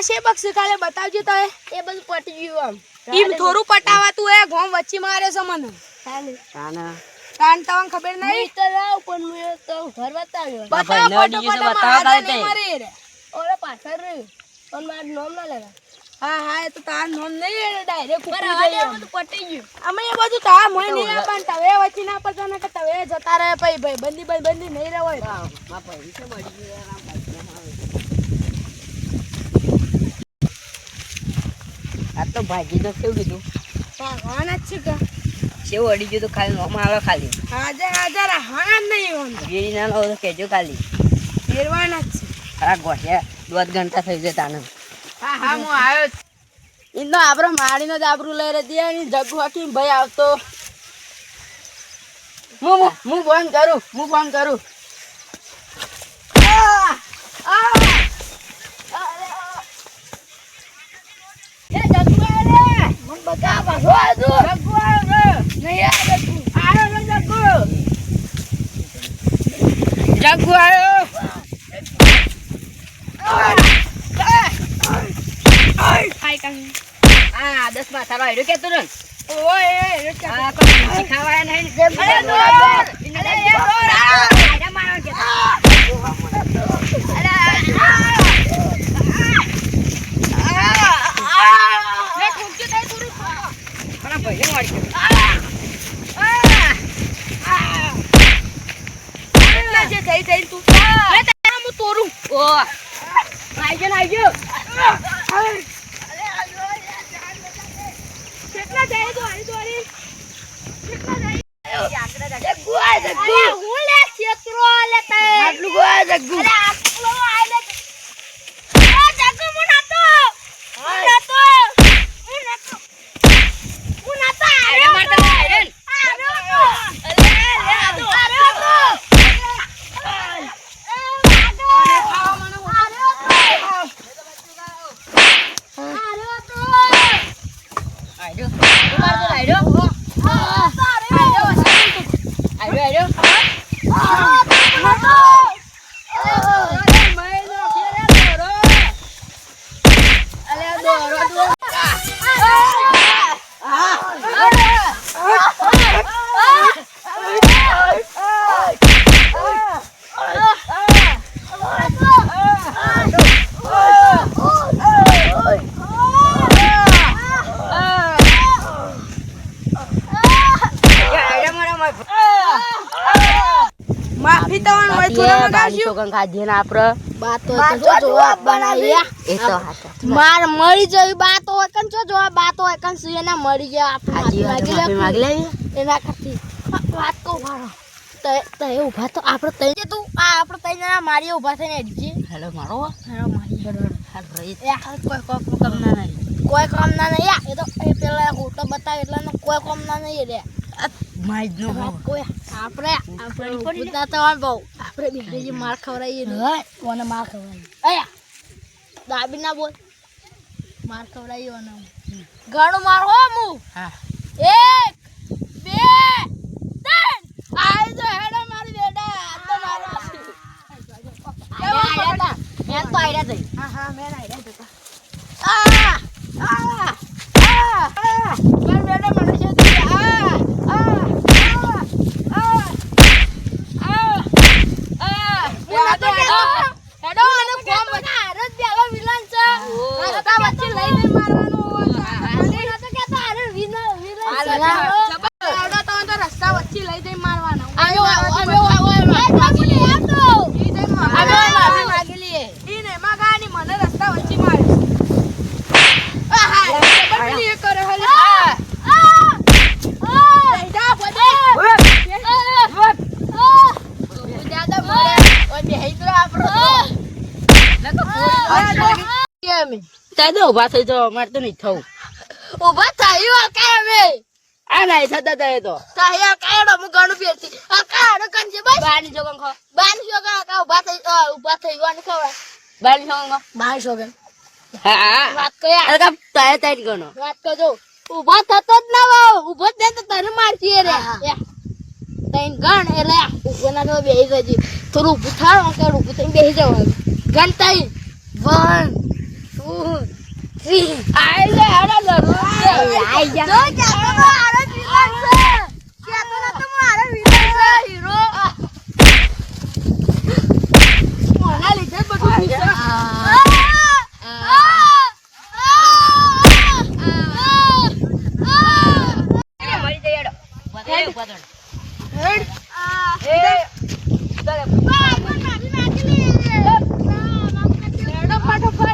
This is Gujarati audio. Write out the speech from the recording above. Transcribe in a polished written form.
છે બક્ષ કાલે બતાવજો તો એ બધું પટી ગયું આમ ઈમ થોડું પટાવાતું એ ગોમ વચ્ચે મારે છે મને તાન તવન ખબર નહીં તો લાવ પણ મેં તો ઘર બતાવ્યો બતાવ ફોટો મારે રે ઓલે પાછળ રહ્યું પણ મારું નામ ના લેવા હા હા એ તો તાર નોમ નહીં ડાયરેક્ટ ઉપર બધું પટી ગયું અમે એ બધું તાર મોય નહીં આપણ તવે વચ્ચે ના પડતો ને કે તવે જતા રહે ભાઈ બંદી નહીં રહે હોય માં પડી છે બડી ગયું આરામ આ તો ભાજી તો કેવું કીધું ભગવાન જ છે કે કેવું અડી ગયું તો ખાલી નોમ આવે ખાલી હાજર હા નહીં હોન વેરી ના લો તો કેજો ખાલી ફેરવાના જ છે ખરા ગોઠ્યા 2 ઘંટા થઈ જાય તાને હા હા હું આવ્યો ઇનો આપરો માડીનો જ આબરૂ લઈ રે દિયા ની જગ્ગુ હાકી ભાઈ આવતો હું ફોન કરું એ જગ્ગુ રે મન બતા ભાગો આજો જગ્ગુ આવ્યો નહીં આ જગ્ગુ આવ્યો આ 10 માં થારો હેડો કે તું ઓય આ કોઈ ખાવાય નહીં જેમ મારો કે લે ઠુકજો થઈ પૂરું ખરા ભાઈ મારી કેટલા જે થઈ તું લે તારા હું તોરું ઓ આઈજો કેટલા જાય તો આરી કેટલા જાય જગ્ગુ હું લે ક્ષેત્રો લે તે આટલું ગો જગ્ગુ અરે આટલો આઈ લે આ જગ્ગુ હું નાતો અરે મારતા આયરન માફી તવન હોય થોડો મગાશ્યું છોકન ખાજે ને આપરો બાતો જો જવાબ બનાવ્યા એ તો હાચા માર મરી જઈ બાતો હોય કન જો જવાબ બાતો હોય કન સુય ના મરી ગયા આપણે માગી લે એના કરતી વાત કો મારો તે ઉભા તો આપણે તઈ તું આ આપણે તઈ જણા મારી ઉભા થઈને એડજી હેલો મારો મારી હાલ રહી કોઈ કામ ના નહીં એ તો એ પેલા હોટો બતાવ એટલે કોઈ કામ ના નહીં રે માઈજ નો કોઈ આપણે પૂછતા તો બહુ આપણે બીજી માર ખવરાઈએ ને કોને માર ખવરાઈએ અયા દાબી ના બોલ માર ખવરાઈએ ને ઘણો માર હો મુ હા 1 2 3 આઈ જો હેડો મારી બેડા તો મારો મેં તો આઈડા થઈ હા મેં આઈડા જતા માર બેડા મને છે હેડો મને ફોન બતા હરજ બેલો વિલન છે રસ્તા વચ્ચે લઈને મારવાનું મને તો કે તારે વિલન હેડો તો રસ્તા વચ્ચે લઈ જઈ મારવાનો અમે માગી લીએ ઈ ને મગાની મને રસ્તા વચ્ચે મારે બદલી કરે હલે જા બોલે દાદા મોરે ઓય બેહીદ્રો આપણો તાદો ઉભા થઈ જાવ માર તો નહીં થવું ઉભા થયું કે અમે આ નહીં થતા થાય તો તાયા કાયડો મુ ગણું પેરતી આ કાડો કંજે બસ બાની જોગન ખો બાની જોગન કા ઉભા થઈ ગયો ખવા બાલી સંગ બાની જોગન હા વાત કયા અરે કા તાય તાય ગણો વાત કરજો ઉભા થતો જ ના વાવ ઉભો જ તો તને મારતી રે તૈન ગણ એટલે ઉભો ના તો બેહી જજી થોડું ઉભું થાવ કે ઉભું થઈને બેહી જાવ ગણ તઈ 1 2 આઈ લે આડા જરૂર છે આઈ જા જો કેતો તો આરો વિલન છે કેતો ના તો મારો વિલન છે હીરો મોના લીધે બધું છે ફટાફટ